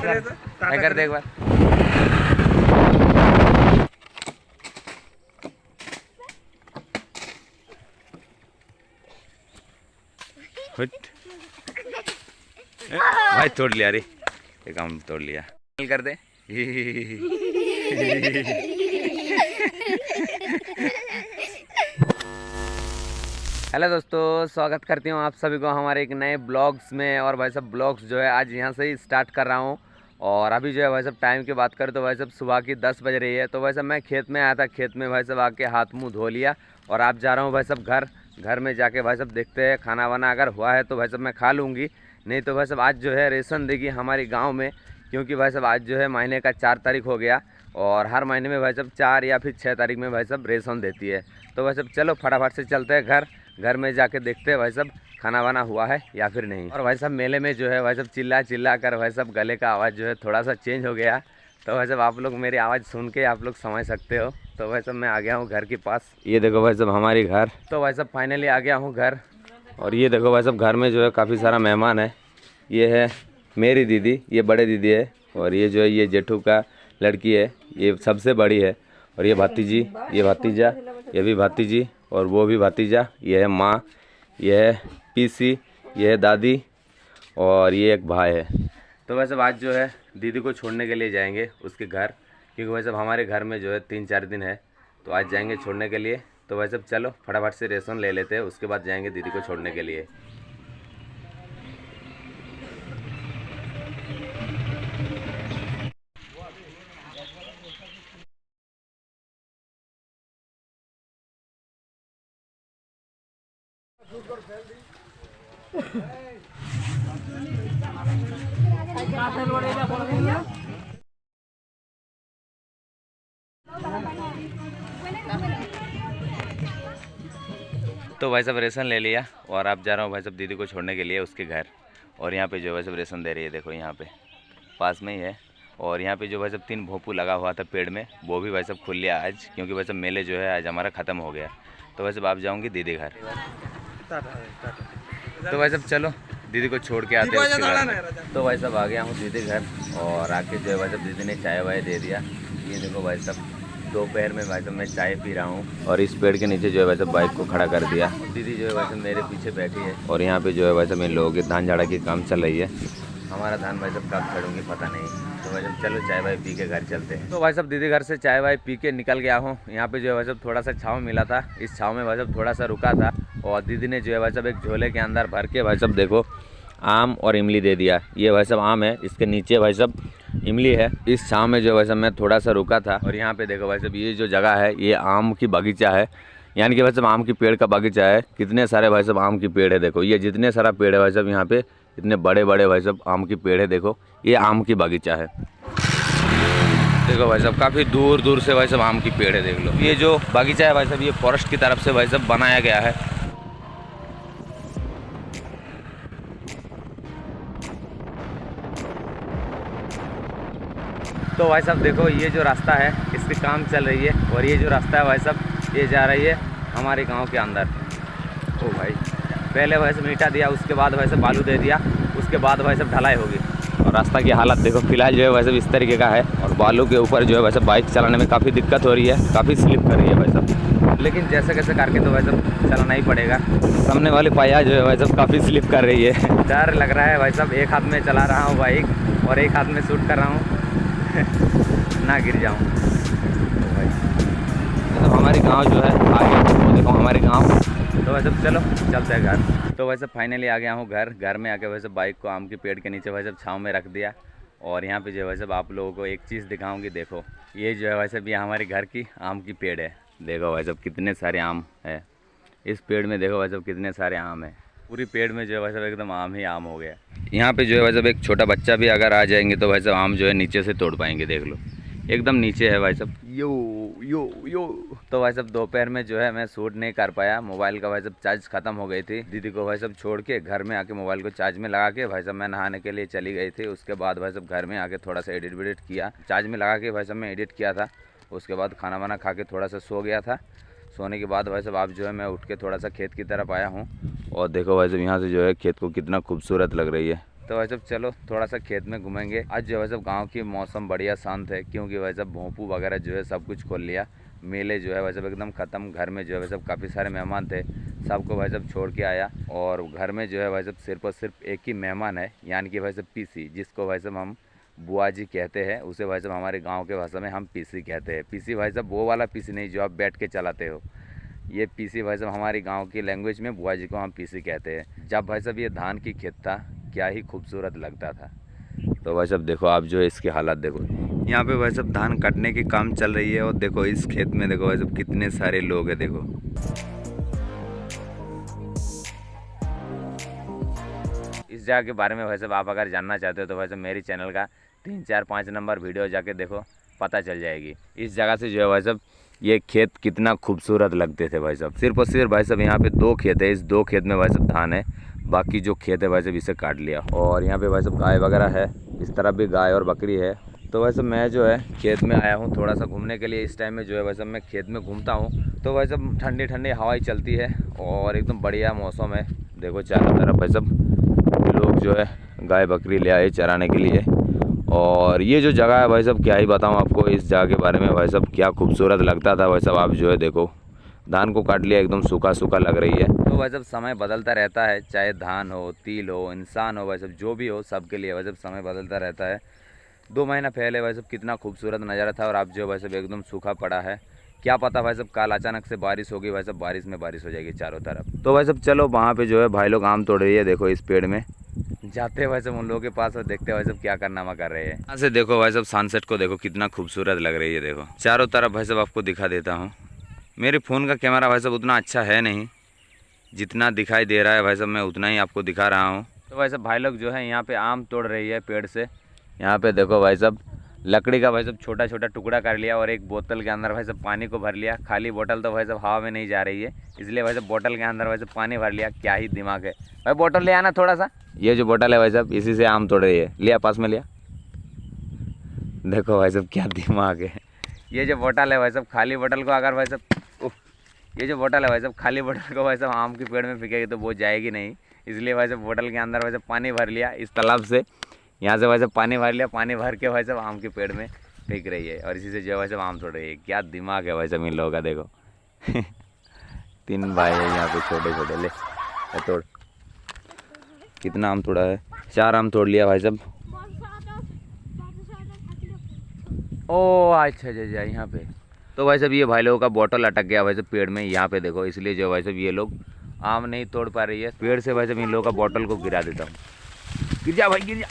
कर दे एक बार। भाई तोड़ लिया रे, ये काम तोड़ लिया। कर दे। हेलो दोस्तों, स्वागत करती हूँ आप सभी को हमारे एक नए ब्लॉग्स में। और भाई साहब ब्लॉग्स जो है आज यहाँ से ही स्टार्ट कर रहा हूँ। और अभी जो है भाई साहब टाइम की बात करें तो भाई साहब सुबह की 10 बज रही है। तो भाई साहब मैं खेत में आया था, खेत में भाई साहब आके हाथ मुंह धो लिया और आप जा रहा हूँ भाई साहब घर में जाके भाई साहब देखते हैं खाना वाना अगर हुआ है तो भाई साहब मैं खा लूँगी, नहीं तो भाई साहब आज जो है रेशन देगी हमारी गाँव में। क्योंकि भाई साहब आज जो है महीने का 4 तारीख हो गया और हर महीने में भाई साहब 4 या फिर 6 तारीख में भाई साहब रेशन देती है। तो भाई साहब चलो फटाफट से चलते हैं घर में जाके देखते हैं भाई साहब खाना वाना हुआ है या फिर नहीं। और भाई साहब मेले में जो है भाई साहब चिल्ला कर भाई साहब गले का आवाज़ जो है थोड़ा सा चेंज हो गया। तो भाई साहब आप लोग मेरी आवाज़ सुन के आप लोग समझ सकते हो। तो भाई साहब मैं आ गया हूँ घर के पास। ये देखो भाई साहब हमारी घर। तो भाई साहब फाइनली आ गया हूँ घर। और ये देखो भाई साहब घर में जो है काफ़ी सारा मेहमान है। ये है मेरी दीदी, ये बड़े दीदी है। और ये जो है ये जेठू का लड़की है, ये सबसे बड़ी है। और ये भातीजी, ये भातीजा, ये भी भातीजी और वो भी भातीजा। ये है माँ, ये है पीसी, ये है दादी और ये एक भाई है। तो वैसे आज जो है दीदी को छोड़ने के लिए जाएंगे उसके घर, क्योंकि वैसे हमारे घर में जो है 3-4 दिन है तो आज जाएंगे छोड़ने के लिए। तो वैसे चलो फटाफट से रेशन ले लेते हैं, उसके बाद जाएंगे दीदी को छोड़ने के लिए। तो भाई साहब रेशन ले लिया और आप जा रहा हूँ भाई साहब दीदी को छोड़ने के लिए उसके घर। और यहाँ पे जो भाई साहब रेशन दे रही है, देखो यहाँ पे पास में ही है। और यहाँ पे जो भाई साहब 3 भोंपू लगा हुआ था पेड़ में, वो भी भाई साहब खुल लिया आज, क्योंकि भाई साहब मेले जो है आज हमारा ख़त्म हो गया। तो भाई साहब आप जाऊँगी दीदी घर। तो भाई साहब चलो दीदी को छोड़ के आते हैं। तो भाई साहब आ गया हूँ दीदी घर और आके जो है भाई साहब दीदी ने चाय वाय दे दिया। ये देखो भाई साहब दोपहर में भाई साहब मैं चाय पी रहा हूँ और इस पेड़ के नीचे जो है भाई साहब बाइक को खड़ा कर दिया। दीदी जो है भाई साहब मेरे पीछे बैठी है और यहाँ पे जो है भाई साहब इन लोगों के धान झाड़ा की काम चल रही है। हमारा धान भाई साहब कब छड़ूंगी पता नहीं। तो भाई साहब चलो चाय वाय पी के घर चलते हैं। तो भाई साहब दीदी घर से चाय वाय पी के निकल गया हूँ। यहाँ पे जो है भाई साहब थोड़ा सा छाँव मिला था, इस छाँव में भाई साहब थोड़ा सा रुका था। और दीदी ने जो है भाई साहब एक झोले के अंदर भर के भाई साहब देखो आम और इमली दे दिया। ये भाई साहब आम है, इसके नीचे भाई साहब इमली है। इस छाँव में जो भाई साहब मैं थोड़ा सा रुका था। और यहाँ पे देखो भाई साहब ये जो जगह है ये आम की बगीचा है, यानी कि भाई साहब आम की पेड़ का बगीचा है। कितने सारे भाई साहब आम की पेड़ है, देखो ये जितने सारा पेड़ है भाई साहब यहाँ पे इतने बड़े बड़े भाई साहब आम की पेड़ है। देखो ये आम की बगीचा है। देखो भाई साहब काफ़ी दूर दूर से भाई साहब आम की पेड़ है, देख लो। ये जो बगीचा है भाई साहब ये फॉरेस्ट की तरफ से भाई साहब बनाया गया है। तो भाई साहब देखो ये जो रास्ता है इस पे काम चल रही है और ये जो रास्ता है भाई साहब ये जा रही है हमारे गांव के अंदर। ओ भाई पहले भाई साहब ईंटा दिया, उसके बाद भाई साहब बालू दे दिया, उसके बाद भाई साहब ढलाई होगी। और रास्ता की हालत देखो फिलहाल जो है भाई साहब इस तरीके का है। और बालू के ऊपर जो है भाई साहब बाइक चलाने में काफ़ी दिक्कत हो रही है, काफ़ी स्लिप कर रही है भाई साहब। लेकिन जैसे कैसे करके तो भाई साहब चलाना ही पड़ेगा। सामने वाली पाया जो है भाई साहब काफ़ी स्लिप कर रही है। डर लग रहा है भाई साहब, एक हाथ में चला रहा हूँ बाइक और एक हाथ में शूट कर रहा हूँ ना गिर जाऊँ। तो भाई मतलब हमारे गांव जो है आगे वो देखो हमारे गांव। तो वैसे चलो चलते हैं घर। तो वैसे फाइनली आ गया हूँ घर में आके वैसे बाइक को आम के पेड़ के नीचे वैसे छाँव में रख दिया। और यहाँ पे जो है वैसे आप लोगों को एक चीज़ दिखाऊंगी, देखो ये जो है वैसे भी हमारे घर की आम की पेड़ है। देखो भाई साहब कितने सारे आम है इस पेड़ में, देखो भाई साहब कितने सारे आम है। पूरी पेड़ में जो है भाई साहब एकदम आम ही आम हो गया। यहाँ पे जो है भाई साहब एक छोटा बच्चा भी अगर आ जाएंगे तो भाई साहब आम जो है नीचे से तोड़ पाएंगे, देख लो एकदम नीचे है भाई साहब। यो यो यो। तो भाई साहब दोपहर में जो है मैं शूट नहीं कर पाया, मोबाइल का भाई साहब चार्ज खत्म हो गई थी। दीदी को भाई साहब छोड़ के घर में आके मोबाइल को चार्ज में लगा के भाई साहब मैं नहाने के लिए चली गई थी। उसके बाद भाई साहब घर में आके थोड़ा सा एडिट वेडिट किया, चार्ज में लगा के भाई साहब मैं एडिट किया था। उसके बाद खाना वाना खा के थोड़ा सा सो गया था। सोने के बाद भाई साहब आप जो है मैं उठ के थोड़ा सा खेत की तरफ आया हूँ। और देखो भाई साहब यहाँ से जो है खेत को कितना खूबसूरत लग रही है, तो भाई साहब चलो थोड़ा सा खेत में घूमेंगे। आज जो है सब गांव की मौसम बढ़िया शांत है, क्योंकि भाई साहब भोंपू वगैरह जो है सब कुछ खोल लिया। मेले जो है भाई साहब एकदम ख़त्म। घर में जो है भाई साहब काफ़ी सारे मेहमान थे, सबको भाई साहब छोड़ के आया। और घर में जो है भाई साहब सिर्फ और सिर्फ एक ही मेहमान है, यानी कि भाई साहब पीसी, जिसको भाई साहब हम बुआ जी कहते हैं। उसे भाई साहब हमारे गाँव के भाषा में हम पीसी कहते हैं। पीसी भाई साहब वो वाला पीसी नहीं जो आप बैठ के चलाते हो, ये पीसी भाई साहब हमारी गांव की लैंग्वेज में बुआ जी को हम पीसी कहते हैं। जब भाई साहब ये धान की खेत था, क्या ही खूबसूरत लगता था। तो भाई साहब देखो आप जो है इसकी हालत देखो, यहाँ पे भाई साहब धान काटने की काम चल रही है। और देखो इस खेत में देखो भाई साहब कितने सारे लोग हैं। देखो इस जगह के बारे में भाई साहब आप अगर जानना चाहते हो तो भाई साहब मेरी चैनल का 3, 4, 5 नंबर वीडियो जाके देखो, पता चल जाएगी। इस जगह से जो है भाई साहब ये खेत कितना खूबसूरत लगते थे भाई साहब। सिर्फ और सिर्फ भाई साहब यहाँ पे 2 खेत है, इस 2 खेत में भाई साहब धान है, बाकी जो खेत है भाई साहब इसे काट लिया। और यहाँ पे भाई साहब गाय वगैरह है, इस तरफ भी गाय और बकरी है। तो भाई साहब मैं जो है खेत में आया हूँ थोड़ा सा घूमने के लिए। इस टाइम में जो है भाई साहब मैं खेत में घूमता हूँ तो भाई साहब ठंडी ठंडी हवाई चलती है और एकदम बढ़िया मौसम है। देखो चारों तरफ भाई साहब लोग जो है गाय बकरी ले आए चराने के लिए। और ये जो जगह है भाई साहब क्या ही बताऊँ आपको इस जगह के बारे में भाई साहब, क्या खूबसूरत लगता था भाई साहब। आप जो है देखो धान को काट लिया, एकदम सूखा सूखा लग रही है। तो भाई साहब समय बदलता रहता है, चाहे धान हो, तिल हो, इंसान हो, भाई साहब जो भी हो सबके लिए भाई साहब समय बदलता रहता है। 2 महीना पहले भाई साहब कितना खूबसूरत नज़ारा था और अब जो भाई साहब एकदम सूखा पड़ा है। क्या पता भाई साहब कल अचानक से बारिश होगी भाई साहब, बारिश में बारिश हो जाएगी चारों तरफ। तो भाई साहब चलो वहाँ पे जो है भाई लोग आम तोड़ रही है, देखो इस पेड़ में जाते हैं भाई साहब उन लोगों के पास और देखते हैं भाई साहब क्या कारनामा कर रहे हैं। यहाँ से देखो भाई साहब सनसेट को देखो कितना खूबसूरत लग रही है। देखो चारों तरफ भाई साहब आपको दिखा देता हूँ। मेरे फ़ोन का कैमरा भाई साहब उतना अच्छा है नहीं, जितना दिखाई दे रहा है भाई साहब मैं उतना ही आपको दिखा रहा हूँ। तो भाई साहब भाई लोग जो है यहाँ पे आम तोड़ रही है पेड़ से। यहाँ पे देखो भाई साहब लकड़ी का भाई साहब छोटा छोटा टुकड़ा कर लिया और एक बोतल के अंदर भाई साहब पानी को भर लिया। खाली बोतल तो भाई साहब हवा में नहीं जा रही है, इसलिए भाई साहब बोतल के अंदर भाई साहब पानी भर लिया। क्या ही दिमाग है भाई, बोतल ले आना थोड़ा सा। ये जो बोतल है भाई साहब इसी से आम तोड़ रही है, लिया पास में लिया। देखो भाई साहब क्या दिमाग है। ये जो बोतल है भाई साहब खाली बोतल को अगर भाई साहब ये जो बोतल है भाई साहब खाली बोतल को भाई साहब आम के पेड़ में फेंकेगी तो वो जाएगी नहीं, इसलिए भाई साहब बोतल के अंदर भाई साहब पानी भर लिया इस तालाब से। यहाँ से भाई साहब पानी भर लिया, पानी भर के भाई साहब आम के पेड़ में फेंक रही है और इसी से जो है भाई साहब आम तोड़ रही है। क्या दिमाग है भाई साहब इन लोगों का देखो। 3 भाई है यहाँ पे छोटे छोटे, ले तोड़। कितना आम तोड़ा है? 4 आम तोड़ लिया भाई साहब। ओ अच्छा अच्छा यहाँ पे। तो भाई साहब ये भाई लोगों का बोतल अटक गया भाई साहब पेड़ में, यहाँ पे देखो, इसलिए जो भाई साहब ये लोग आम नहीं तोड़ पा रही है। पेड़ से भाई साहब इन लोगों का बोतल को गिरा देता हूँ। गिर जा भाई, गिर जा,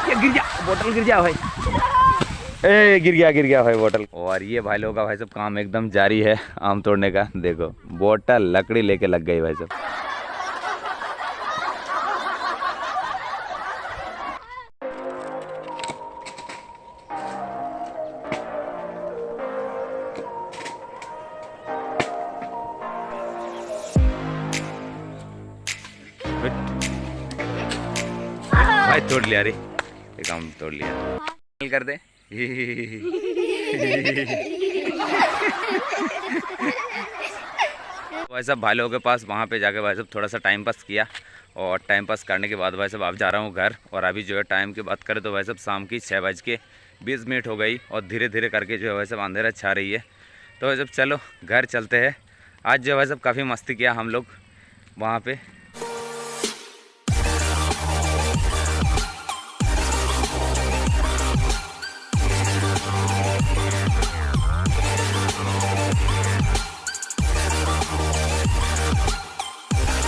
ये गिर जा, बोतल गिर जा भाई। ए गिर गया भाई बोतल। और ये भाई लोगों का भाई साहब काम एकदम जारी है आम तोड़ने का। देखो बोतल लकड़ी लेके लग गई भाई साहब। भाई तोड़ लिया रे, एक आम तोड़ लिया। कर दे। भाई साहब भाई लोगों के पास वहाँ पे जाके भाई साहब थोड़ा सा टाइम पास किया और टाइम पास करने के बाद भाई साहब अब जा रहा हूँ घर। और अभी जो है टाइम की बात करें तो भाई साहब शाम की 6:20 हो गई और धीरे धीरे करके जो है भाई साहब अंधेरा छा रही है। तो भाई साहब चलो घर चलते हैं। आज जो है भाई साहब काफ़ी मस्ती किया हम लोग वहाँ पे।